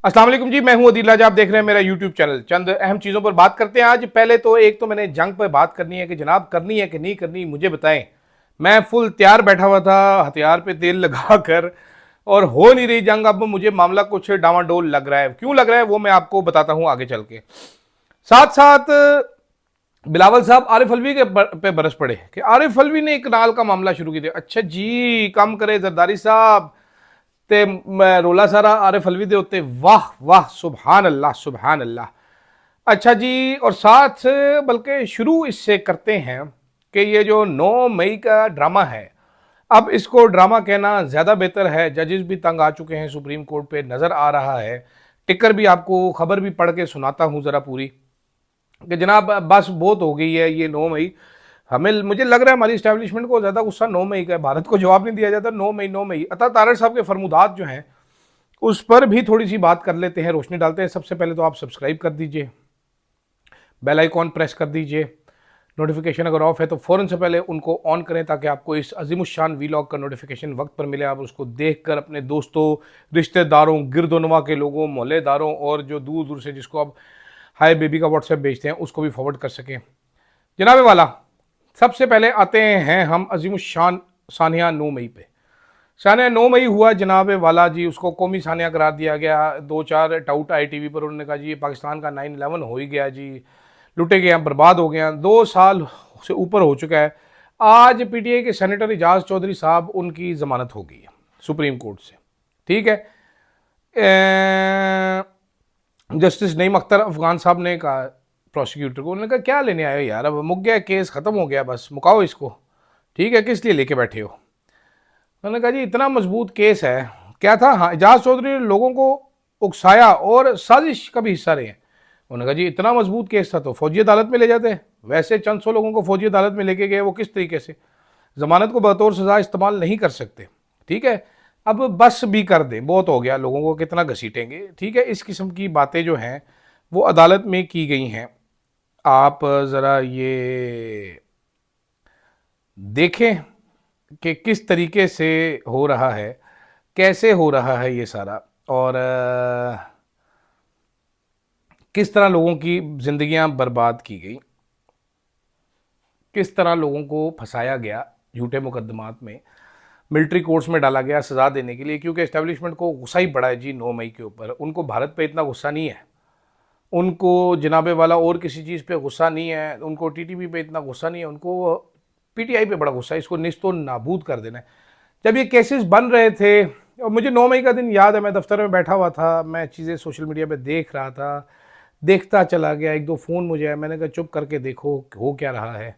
अस्सलाम वालेकुम जी, मैं हूं अदील राजा। आप देख रहे हैं मेरा यूट्यूब चैनल। चंद अहम चीज़ों पर बात करते हैं आज। पहले तो एक तो मैंने जंग पर बात करनी है कि जनाब करनी है कि नहीं करनी, मुझे बताएं। मैं फुल तैयार बैठा हुआ था, हथियार पे तेल लगा कर, और हो नहीं रही जंग। अब मुझे मामला कुछ डामाडोल लग रहा है। क्यों लग रहा है वो मैं आपको बताता हूं आगे चल के। साथ साथ बिलावल साहब आरिफ अलवी के पे बरस पड़े कि आरिफ अलवी ने एक नाल का मामला शुरू किया। अच्छा जी, कम करे जरदारी साहब, ते रोला सारा आरिफ अलवी दे उत्ते। वाह वाह, सुभान अल्लाह सुभान अल्लाह। अच्छा जी, और साथ बल्कि शुरू इससे करते हैं कि ये जो 9 मई का ड्रामा है, अब इसको ड्रामा कहना ज़्यादा बेहतर है। जजेस भी तंग आ चुके हैं, सुप्रीम कोर्ट पे नज़र आ रहा है। टिकर भी आपको खबर भी पढ़ के सुनाता हूँ ज़रा पूरी, कि जनाब बस बहुत हो गई है ये 9 मई। हमें मुझे लग रहा है हमारी इस्टेब्लिशमेंट को ज़्यादा गुस्सा 9 मई का है। भारत को जवाब नहीं दिया जाता। 9 मई 9 मई। अता तारड़ साहब के फरमुदात जो हैं उस पर भी थोड़ी सी बात कर लेते हैं, रोशनी डालते हैं। सबसे पहले तो आप सब्सक्राइब कर दीजिए, बेल आइकॉन प्रेस कर दीजिए, नोटिफिकेशन अगर ऑफ है तो फ़ौरन से पहले उनको ऑन करें ताकि आपको इस अजीमुशान वीलॉग का नोटिफिकेशन वक्त पर मिले। आप उसको देखकर अपने दोस्तों, रिश्तेदारों, गिरदोनवा के लोगों, मोहल्लेदारों और जो दूर दूर से जिसको आप हाय बेबी का व्हाट्सएप भेजते हैं उसको भी फॉरवर्ड कर सकें। जनाब वाला, सबसे पहले आते हैं हम अजीमुशान सानिया 9 मई पे। सानिया 9 मई हुआ जनाब वाला जी, उसको कौमी सानिया करार दिया गया। 2-4 टाउट आए टीवी पर, उन्होंने कहा जी ये पाकिस्तान का 9/11 हो ही गया जी, लुटे गए हैं, बर्बाद हो गए हैं। 2 साल से ऊपर हो चुका है। आज पीटीआई के सेनेटर इजाज चौधरी साहब, उनकी जमानत हो गई है सुप्रीम कोर्ट से। ठीक है, जस्टिस नईम अख्तर अफगान साहब ने कहा प्रोसिक्यूटर को, उन्होंने कहा क्या लेने आए हो यार, अब मुक गया केस, ख़त्म हो गया, बस मुकाओ इसको। ठीक है, किस लिए लेके बैठे हो। उन्होंने कहा जी इतना मजबूत केस है। क्या था, हाँ, एजाज चौधरी ने लोगों को उकसाया और साजिश का भी हिस्सा रहे हैं। उन्होंने कहा जी इतना मजबूत केस था तो फौजी अदालत में ले जाते। वैसे चंद सौ लोगों को फौजी अदालत में लेके गए, वो किस तरीके से जमानत को बतौर सजा इस्तेमाल नहीं कर सकते। ठीक है, अब बस भी कर दें, बहुत हो गया, लोगों को कितना घसीटेंगे। ठीक है, इस किस्म की बातें जो हैं वो अदालत में की गई हैं। आप ज़रा ये देखें कि किस तरीके से हो रहा है, कैसे हो रहा है ये सारा, और किस तरह लोगों की ज़िंदगियां बर्बाद की गई, किस तरह लोगों को फंसाया गया झूठे मुकदमात में, मिलिट्री कोर्ट्स में डाला गया सज़ा देने के लिए। क्योंकि इस्टेब्लिशमेंट को गुस्सा ही पड़ा है जी 9 मई के ऊपर। उनको भारत पे इतना गुस्सा नहीं है, उनको जनाबे वाला और किसी चीज़ पे गुस्सा नहीं है, उनको टीटीपी पे इतना गुस्सा नहीं है, उनको पीटीआई पे बड़ा गुस्सा है। इसको निस्तो नाबूद कर देना है। जब ये केसेस बन रहे थे, और मुझे 9 मई का दिन याद है, मैं दफ्तर में बैठा हुआ था, मैं चीज़ें सोशल मीडिया पे देख रहा था, देखता चला गया। 1-2 फ़ोन मुझे आया, मैंने कहा चुप करके देखो हो क्या रहा है।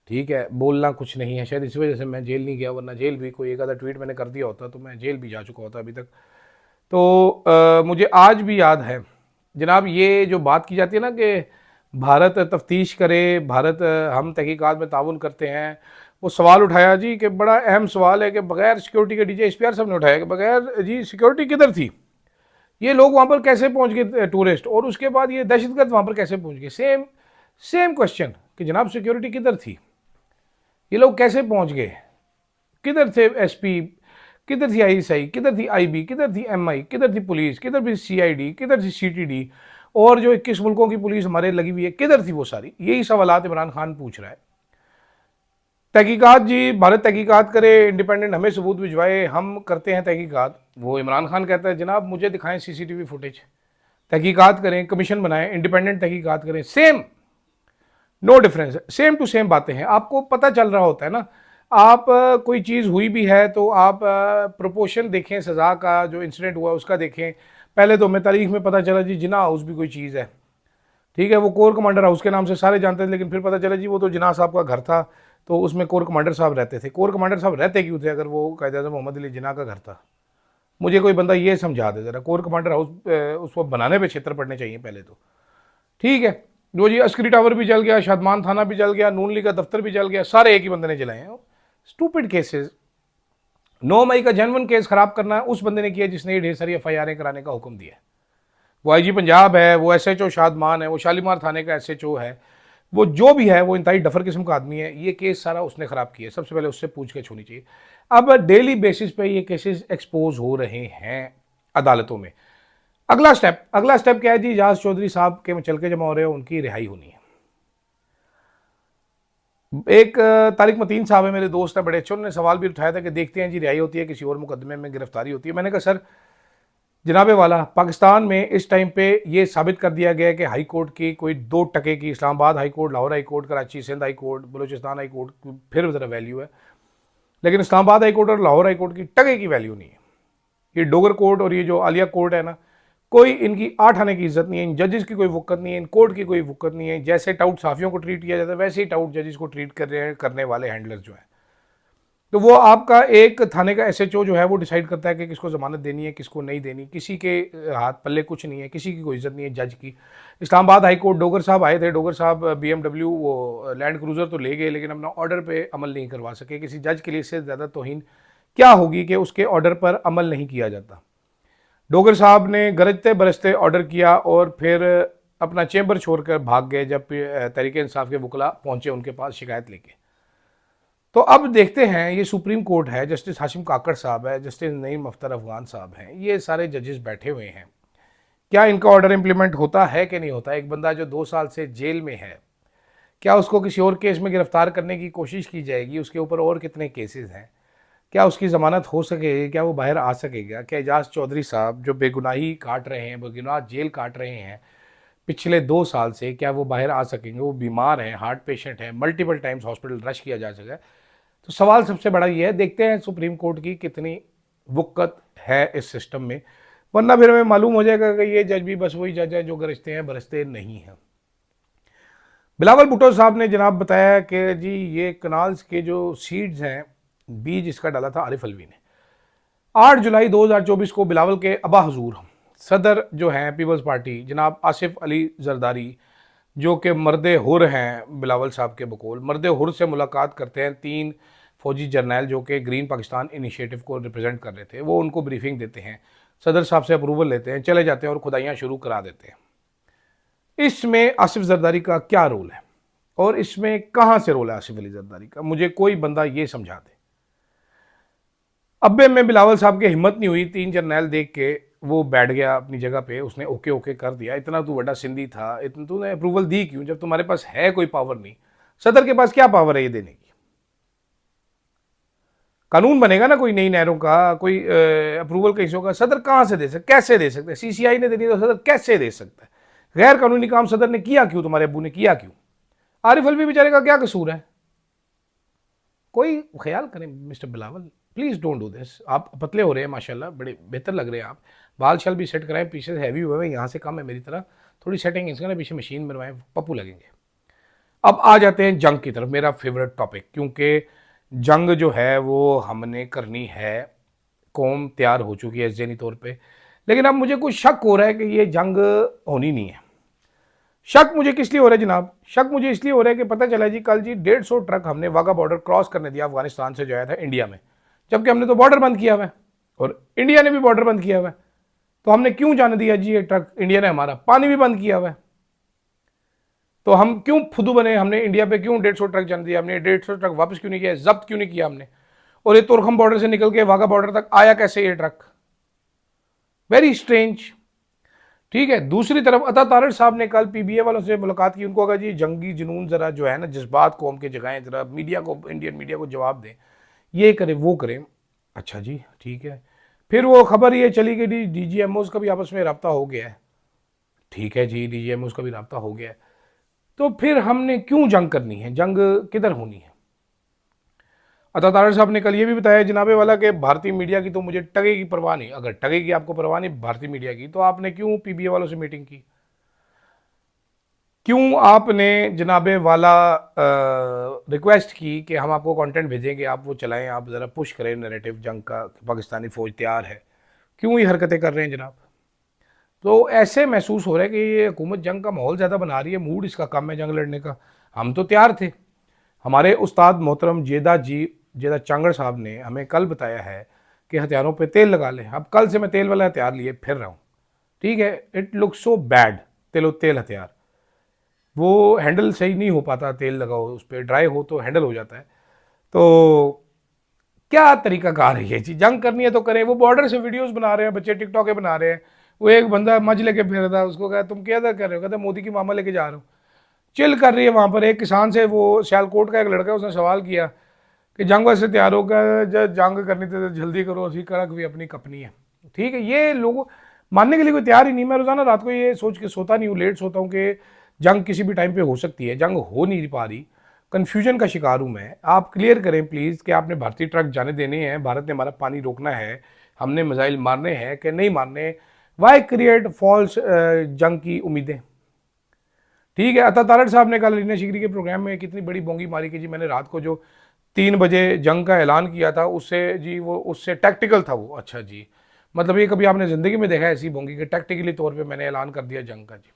ठीक है, बोलना कुछ नहीं है। शायद इस वजह से मैं जेल नहीं गया, वरना जेल भी कोई एक आधा ट्वीट मैंने कर दिया होता तो मैं जेल भी जा चुका होता अभी तक। तो मुझे आज भी याद है जनाब, ये जो बात की जाती है ना कि भारत तफ्तीश करे, भारत हम तहकीकात में ताउन करते हैं, वो सवाल उठाया जी कि बड़ा अहम सवाल है कि बगैर सिक्योरिटी के, डीजे एसपीआर साहब ने उठाया कि बगैर जी सिक्योरिटी किधर थी, ये लोग वहाँ पर कैसे पहुँच गए टूरिस्ट, और उसके बाद ये दहशतगर्द वहाँ पर कैसे पहुँच गए। सेम सेम क्वेश्चन कि जनाब सिक्योरिटी किधर थी, ये लोग कैसे पहुँच गए, किधर थे एसपी, किधर थी आईएसआई, किधर थी आईबी, किधर थी एमआई, किधर थी पुलिस, किधर थी सीआईडी, किधर थी सीटीडी, और जो 21 मुल्कों की पुलिस हमारे लगी हुई है किधर थी वो सारी। यही सवालात इमरान खान पूछ रहा है। तहकीकात जी, भारत तहकीकात करे, इंडिपेंडेंट, हमें सबूत भिजवाए, हम करते हैं तहकीकात। वो इमरान खान कहता है जनाब मुझे दिखाएं सीसीटीवी फुटेज, तहकीकात करें, कमीशन बनाएं, इंडिपेंडेंट तहकीकात करें। Same, no difference, same to same बातें हैं। आपको पता चल रहा होता है ना, आप कोई चीज़ हुई भी है तो आप प्रोपोर्शन देखें, सज़ा का जो इंसिडेंट हुआ उसका देखें। पहले तो हमें तारीख में पता चला जी जिना हाउस भी कोई चीज़ है। ठीक है, वो कोर कमांडर हाउस के नाम से सारे जानते थे, लेकिन फिर पता चला जी वो तो जिना साहब का घर था, तो उसमें कोर कमांडर साहब रहते थे। कोर कमांडर साहब रहते क्यों थे अगर वो कायद-ए-आज़म मोहम्मद अली जिना का घर था? मुझे कोई बंदा ये समझा दे ज़रा। कोर कमांडर हाउस उसको बनाने पे क्षेत्र पड़ने चाहिए पहले तो। ठीक है, जो जी अस्करी टावर भी जल गया, शादमान थाना भी जल गया, नून लीग का दफ्तर भी जल गया, सारे एक ही बंदे ने जलाए हैं। Stupid cases. 9 मई का जेन्युइन केस खराब करना उस बंदे ने किया जिसने ये ढेर सारी एफआईआर कराने का हुक्म दिया है। वो आईजी पंजाब है, वो एसएचओ शादमान है, वो शालीमार थाने का एसएचओ है, वो जो भी है वो इंतहाई डफर किस्म का आदमी है। ये केस सारा उसने खराब किया। सबसे पहले उससे पूछताछ होनी चाहिए। अब डेली बेसिस पे ये केसेस एक्सपोज हो रहे हैं अदालतों में। अगला स्टेप क्या है जी? इजाज चौधरी साहब के चल के जमा हो रहे हो, उनकी रिहाई होनी है। एक तारिक मतीन साहब है, मेरे दोस्त है, बड़े अच्छे, उन्होंने सवाल भी उठाया था कि देखते हैं जी रिहाई होती है, किसी और मुकदमे में गिरफ्तारी होती है। मैंने कहा सर जनाबे वाला, पाकिस्तान में इस टाइम पे ये साबित कर दिया गया है कि हाई कोर्ट की कोई 2 टके की, Islamabad high court, Lahore high court, Karachi Sindh high court, Balochistan high court की फिर ज़रा वैल्यू है, लेकिन इस्लामाबाद हाई कोर्ट और लाहौर हाई कोर्ट की टके की वैल्यू नहीं है। ये डोगर कोर्ट और ये जो आलिया कोर्ट है ना, कोई इनकी 8 आने की इज्जत नहीं है, इन जजेस की कोई वक़्त नहीं है, इन कोर्ट की कोई वक़्त नहीं है। जैसे टाउट साफियों को ट्रीट किया जाता है वैसे ही टाउट जजेस को ट्रीट कर रहे हैं करने वाले हैंडलर जो है। तो वो आपका एक थाने का एसएचओ जो है वो डिसाइड करता है कि किसको ज़मानत देनी है, किसको नहीं देनी। किसी के हाथ पल्ले कुछ नहीं है, किसी की कोई इज्जत नहीं है जज की। इस्लामाबाद हाई कोर्ट डोगर साहब आए थे, डोगर साहब BMW वो लैंड क्रूज़र तो ले गए, लेकिन अपना ऑर्डर पे अमल नहीं करवा सके। किसी जज के लिए इससे ज़्यादा तौहीन क्या होगी कि उसके ऑर्डर पर अमल नहीं किया जाता। डोगर साहब ने गरजते बरसते ऑर्डर किया और फिर अपना चैम्बर छोड़कर भाग गए जब तहरीक इंसाफ के वकला पहुंचे उनके पास शिकायत लेके। तो अब देखते हैं, ये सुप्रीम कोर्ट है, जस्टिस हाशिम काकड़ साहब है, जस्टिस नईम अख्तर अफगान साहब हैं, ये सारे जजेस बैठे हुए हैं। क्या इनका ऑर्डर इंप्लीमेंट होता है कि नहीं होता? एक बंदा जो 2 साल से जेल में है, क्या उसको किसी और केस में गिरफ्तार करने की कोशिश की जाएगी? उसके ऊपर और कितने केसेस हैं? क्या उसकी ज़मानत हो सकेगी? क्या वो बाहर आ सकेगा? क्या एजाज चौधरी साहब जो बेगुनाही काट रहे हैं, बेगुनाह जेल काट रहे हैं पिछले 2 साल से, क्या वो बाहर आ सकेंगे? वो बीमार हैं, हार्ट पेशेंट हैं, मल्टीपल टाइम्स हॉस्पिटल रश किया जा सका है। तो सवाल सबसे बड़ा ये है, देखते हैं सुप्रीम कोर्ट की कितनी वक़्त है इस सिस्टम में, वरना फिर हमें मालूम हो जाएगा कि ये जज भी बस वही जज है जो गरजते हैं बरसते नहीं हैं। बिलावल भुट्टो साहब ने जनाब बताया कि जी ये कनाल्स के जो सीड्स हैं, बीज इसका डाला था आरिफ अलवी ने। 8 जुलाई 2024 को बिलावल के अबा हजूर सदर जो हैं पीपल्स पार्टी जनाब आसिफ अली जरदारी, जो कि मर्द हुर हैं बिलावल साहब के बकौल, मर्द हुर से मुलाकात करते हैं 3 फौजी जर्नैल जो कि ग्रीन पाकिस्तान इनिशिएटिव को रिप्रेजेंट कर रहे थे। वो उनको ब्रीफिंग देते हैं, सदर साहब से अप्रूवल लेते हैं, चले जाते हैं और खुदाइयाँ शुरू करा देते हैं। इसमें आसिफ जरदारी का क्या रोल है और इसमें कहाँ से रोल है आसिफ अली जरदारी का? मुझे कोई बंदा ये समझा दे। अब्बे में बिलावल साहब की हिम्मत नहीं हुई, 3 जर्नैल देख के वो बैठ गया अपनी जगह पे, उसने ओके ओके कर दिया। इतना तू बड़ा सिंधी था, इतना तूने अप्रूवल दी क्यों जब तुम्हारे पास है कोई पावर नहीं? सदर के पास क्या पावर है ये देने की? कानून बनेगा ना कोई नई नहरों का, कोई अप्रूवल केसों का, सदर कहाँ से दे सकते, कैसे दे सकते? CCI ने देनी तो सदर कैसे दे सकता है? गैर कानूनी काम सदर ने किया क्यों? तुम्हारे अबू ने किया क्यों? आरिफ अलवी बेचारे का क्या कसूर है? कोई ख्याल करें mister Bilawal, please don't do this. आप पतले हो रहे हैं माशाल्लाह, बड़े बेहतर लग रहे हैं आप। बाल शाल भी सेट कराएं, पीछे से हैवी हुए हैं, यहाँ से कम है मेरी तरह, थोड़ी सेटिंग इसका ना, पीछे मशीन बनवाएं, पप्पू लगेंगे। अब आ जाते हैं जंग की तरफ, मेरा फेवरेट टॉपिक, क्योंकि जंग जो है वो हमने करनी है, कौम तैयार हो चुकी है ज़हनी तौर पे, लेकिन अब मुझे कुछ शक हो रहा है कि ये जंग होनी नहीं है। शक मुझे किस लिए हो रहा है जनाब? शक मुझे इसलिए हो रहा है कि पता चला जी कल जी 150 ट्रक हमने वाघा बॉर्डर क्रॉस करने दिया अफगानिस्तान से जो आया था इंडिया में, जबकि हमने तो बॉर्डर बंद किया हुआ है और इंडिया ने भी बॉर्डर बंद किया हुआ है। तो हमने क्यों जाने दिया जी ये ट्रक? इंडिया ने हमारा पानी भी बंद किया हुआ है, तो हम क्यों फुदू बने? हमने इंडिया पे क्यों 150 ट्रक जाने दिया? हमने 150 ट्रक वापस क्यों नहीं किया, जब्त क्यों नहीं किया हमने? और ये तुरखम बॉर्डर से निकल के वाघा बॉर्डर तक आया कैसे ये ट्रक? Very strange. ठीक है, दूसरी तरफ अता तारड़ साहब ने कल PBA वालों से मुलाकात की, उनको कहा जी जंगी जुनून ज़रा जो है ना, जज्बात कौम के जगाएं, ज़रा मीडिया को, इंडियन मीडिया को जवाब दें, ये करें वो करें। अच्छा जी ठीक है, फिर वो खबर ये चली कि DGMOs का भी आपस में रब्ता हो गया है। ठीक है जी, DGMOs का भी रब्ता हो गया है, तो फिर हमने क्यों जंग करनी है? जंग किधर होनी है? अता तारड़ साहब ने कल ये भी बताया जनाबे वाला कि भारतीय मीडिया की तो मुझे टगे की परवाह नहीं। अगर टगे की आपको परवाह नहीं भारतीय मीडिया की, तो आपने क्यों PBA वालों से मीटिंग की? क्यों आपने जनाबे वाला रिक्वेस्ट की कि हम आपको कंटेंट भेजेंगे, आप वो चलाएं, आप ज़रा पुश करें नैरेटिव जंग का, पाकिस्तानी फ़ौज तैयार है? क्यों ये हरकतें कर रहे हैं जनाब? तो ऐसे महसूस हो रहा है कि ये हुकूमत जंग का माहौल ज़्यादा बना रही है, मूड इसका कम है जंग लड़ने का। हम तो तैयार थे। हमारे उस्ताद मोहतरम जेदा चांगड़ साहब ने हमें कल बताया है कि हथियारों पे तेल लगा लें। अब कल से मैं तेल वाला हथियार लिए फिर रहा हूँ। ठीक है, इट लुक सो बैड, तेल हथियार, वो हैंडल सही नहीं हो पाता, तेल लगाओ उस पर, ड्राई हो तो हैंडल हो जाता है। तो क्या तरीका कार है ये जी? जंग करनी है तो करें। वो बॉर्डर से वीडियोस बना रहे हैं बच्चे, टिकटॉक के बना रहे हैं, वो एक बंदा मज लेके फिर रहा था, उसको कहा तुम क्या कर रहे हो, कहते मोदी की मामा लेके जा रहा हूँ। चिल कर रही है वहाँ पर। एक किसान से, वो सियालकोट का एक लड़का, उसने सवाल किया कि जंग वैसे तैयार होकर जब जंग करनी थी तो जल्दी करो, असी कड़क भी अपनी कपनी है। ठीक है, ये लोग मानने के लिए कोई तैयार ही नहीं। मैं रोजाना रात को ये सोच के सोता नहीं हूँ, लेट सोता हूँ कि जंग किसी भी टाइम पे हो सकती है। जंग हो नहीं पा रही, कन्फ्यूजन का शिकार हूँ मैं। आप क्लियर करें प्लीज़ कि आपने भारतीय ट्रक जाने देने हैं, भारत ने हमारा पानी रोकना है, हमने मिसाइल मारने हैं कि नहीं मारने। वाई क्रिएट फॉल्स जंग की उम्मीदें। ठीक है, अता तारड़ साहब ने कल रीना शिगरी के प्रोग्राम में कितनी बड़ी बोंगी मारी कि जी मैंने रात को जो 3 बजे जंग का ऐलान किया था उससे जी वो उससे टैक्टिकल था वो। अच्छा जी, मतलब ये कभी आपने ज़िंदगी में देखा है ऐसी बोंगी कि टैक्टिकली तौर पे मैंने ऐलान कर दिया जंग का जी।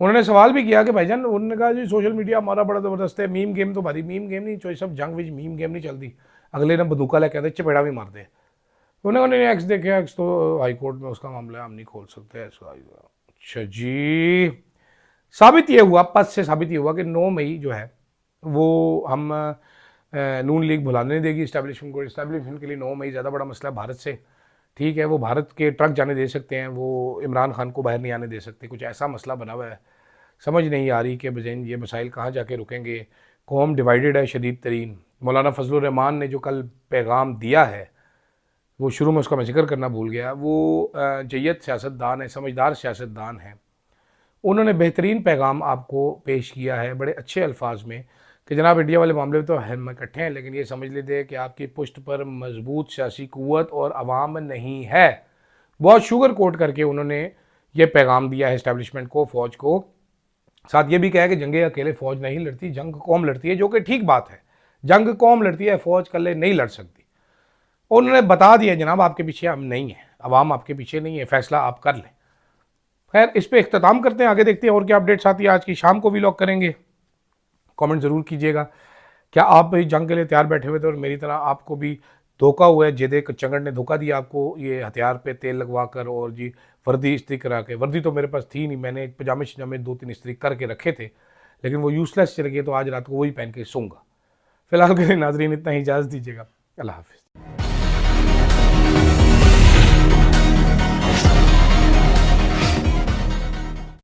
उन्होंने सवाल भी किया कि भाईजान, उन्होंने कहा जी सोशल मीडिया हमारा बड़ा ज़बरदस्त है, मीम गेम तो भारी मीम गेम नहीं चोई सब जंग विच मीम गेम नहीं चलती। अगले ने बंदूका लेके कहते चपेड़ा भी मार दे। उन्होंने एक्स देखे, एक्स तो हाईकोर्ट में उसका मामला है, हम नहीं खोल सकते ऐसा। अच्छा जी, साबित ये हुआ, पद से साबित ये हुआ कि 9 मई जो है वो हम नून लीग भुलाने नहीं देगी इस्टेब्लिशमेंट को। इस्टेब्लिशमेंट के लिए 9 मई ज़्यादा बड़ा मसला है भारत से। ठीक है, वो भारत के ट्रक जाने दे सकते हैं, वो इमरान खान को बाहर नहीं आने दे सकते। कुछ ऐसा मसला बना हुआ है, समझ नहीं आ रही कि बजैन ये मसाइल कहाँ जाके रुकेंगे। कौम डिवाइडेड है शदीद तरीन। मौलाना फजलुर रहमान ने जो कल पैगाम दिया है, वो शुरू में उसका मैं जिक्र करना भूल गया, वो जय्यद सियासतदान है, समझदार सियासतदान है। उन्होंने बेहतरीन पैगाम आपको पेश किया है बड़े अच्छे अल्फाज में कि जनाब इंडिया वाले मामले में तो हम इकट्ठे हैं, लेकिन ये समझ लीजिए कि आपकी पुष्ट पर मजबूत सियासी कुव्वत और अवाम नहीं है। बहुत शुगर कोट करके उन्होंने ये पैगाम दिया है इस्टेब्लिशमेंट को, फ़ौज को। साथ ये भी कहा कि जंगे अकेले फ़ौज नहीं लड़ती, जंग कौम लड़ती है, जो कि ठीक बात है। जंग कौम लड़ती है, फ़ौज कल्ले नहीं लड़ सकती। उन्होंने बता दिया जनाब आपके पीछे हम नहीं हैं, अवाम आपके पीछे नहीं है, फैसला आप कर लें। खैर, इस पर इख्तिताम करते हैं, आगे देखते हैं और क्या अपडेट्स आती है। आज की शाम को व्लॉग करेंगे, कमेंट ज़रूर कीजिएगा। क्या आप भी जंग के लिए तैयार बैठे हुए थे और मेरी तरह आपको भी धोखा हुआ है, जेदे चंगड़ ने धोखा दिया आपको ये हथियार पे तेल लगवा कर और जी वर्दी इस्त्री करा के। वर्दी तो मेरे पास थी नहीं, मैंने पजामे शजामे 2-3 इस्त्री करके रखे थे, लेकिन वो यूज़लेस चल गए, तो आज रात को वही पहन के सोऊंगा। फिलहाल के लिए नाजरीन इतना ही, इजाज़त दीजिएगा। अल्लाह हाफिज़।